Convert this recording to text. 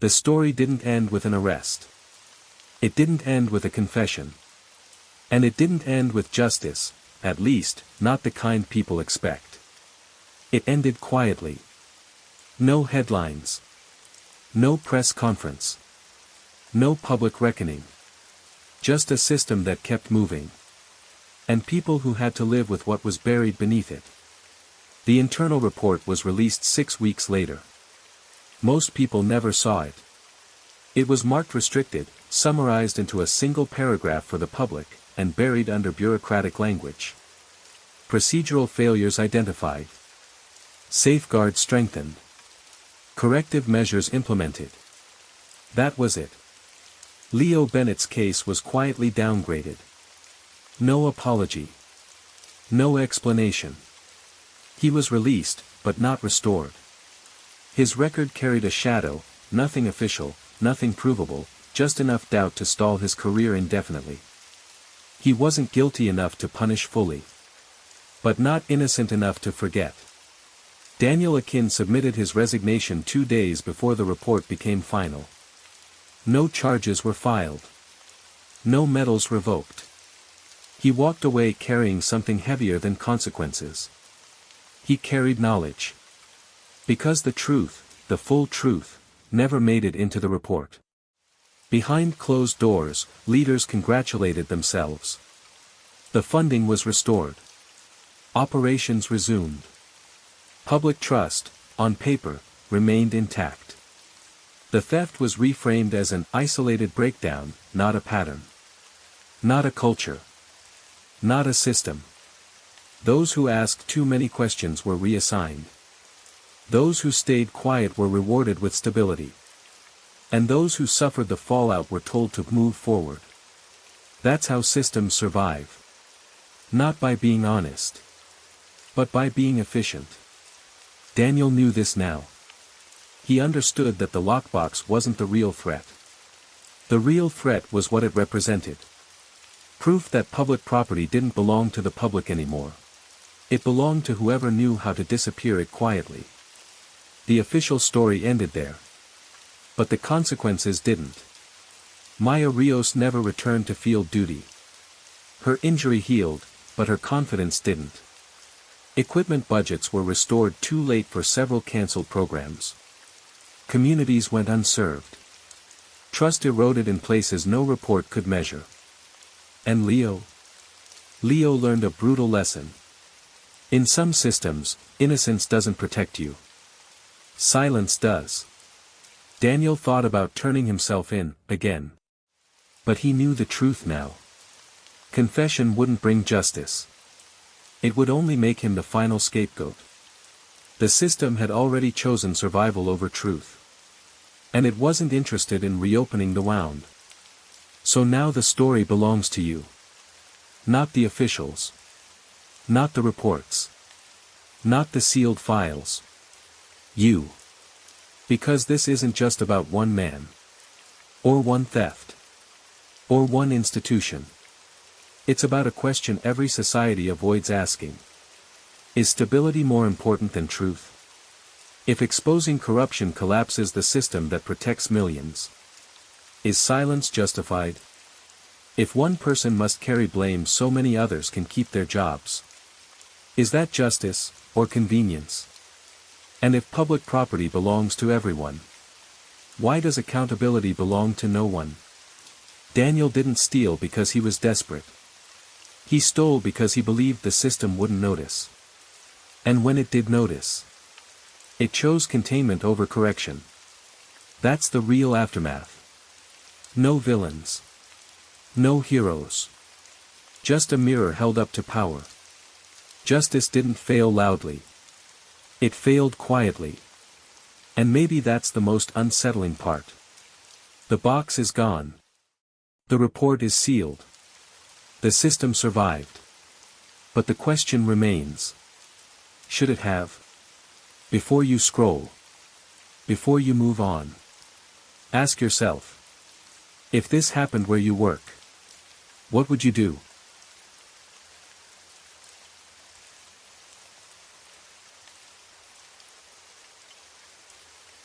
The story didn't end with an arrest. It didn't end with a confession. And it didn't end with justice, at least, not the kind people expect. It ended quietly. No headlines. No press conference. No public reckoning. Just a system that kept moving. And people who had to live with what was buried beneath it. The internal report was released 6 weeks later. Most people never saw it. It was marked restricted, summarized into a single paragraph for the public, and buried under bureaucratic language. Procedural failures identified. Safeguards strengthened. Corrective measures implemented. That was it. Leo Bennett's case was quietly downgraded. No apology. No explanation. He was released, but not restored. His record carried a shadow, nothing official, nothing provable, just enough doubt to stall his career indefinitely. He wasn't guilty enough to punish fully. But not innocent enough to forget. Daniel Akin submitted his resignation 2 days before the report became final. No charges were filed. No medals revoked. He walked away carrying something heavier than consequences. He carried knowledge. Because the truth, the full truth, never made it into the report. Behind closed doors, leaders congratulated themselves. The funding was restored. Operations resumed. Public trust, on paper, remained intact. The theft was reframed as an isolated breakdown, not a pattern. Not a culture. Not a system. Those who asked too many questions were reassigned. Those who stayed quiet were rewarded with stability. And those who suffered the fallout were told to move forward. That's how systems survive. Not by being honest. But by being efficient. Daniel knew this now. He understood that the lockbox wasn't the real threat. The real threat was what it represented. Proof that public property didn't belong to the public anymore. It belonged to whoever knew how to disappear it quietly. The official story ended there. But the consequences didn't. Maya Rios never returned to field duty. Her injury healed, but her confidence didn't. Equipment budgets were restored too late for several cancelled programs. Communities went unserved. Trust eroded in places no report could measure. And Leo? Leo learned a brutal lesson. In some systems, innocence doesn't protect you. Silence does. Daniel thought about turning himself in, again. But he knew the truth now. Confession wouldn't bring justice. It would only make him the final scapegoat. The system had already chosen survival over truth. And it wasn't interested in reopening the wound. So now the story belongs to you. Not the officials. Not the reports. Not the sealed files. You. Because this isn't just about one man. Or one theft. Or one institution. It's about a question every society avoids asking. Is stability more important than truth? If exposing corruption collapses the system that protects millions, is silence justified? If one person must carry blame so many others can keep their jobs, is that justice, or convenience? And if public property belongs to everyone, why does accountability belong to no one? Daniel didn't steal because he was desperate. He stole because he believed the system wouldn't notice. And when it did notice, it chose containment over correction. That's the real aftermath. No villains. No heroes. Just a mirror held up to power. Justice didn't fail loudly. It failed quietly. And maybe that's the most unsettling part. The box is gone. The report is sealed. The system survived. But the question remains. Should it have? Before you scroll. Before you move on. Ask yourself. If this happened where you work, what would you do?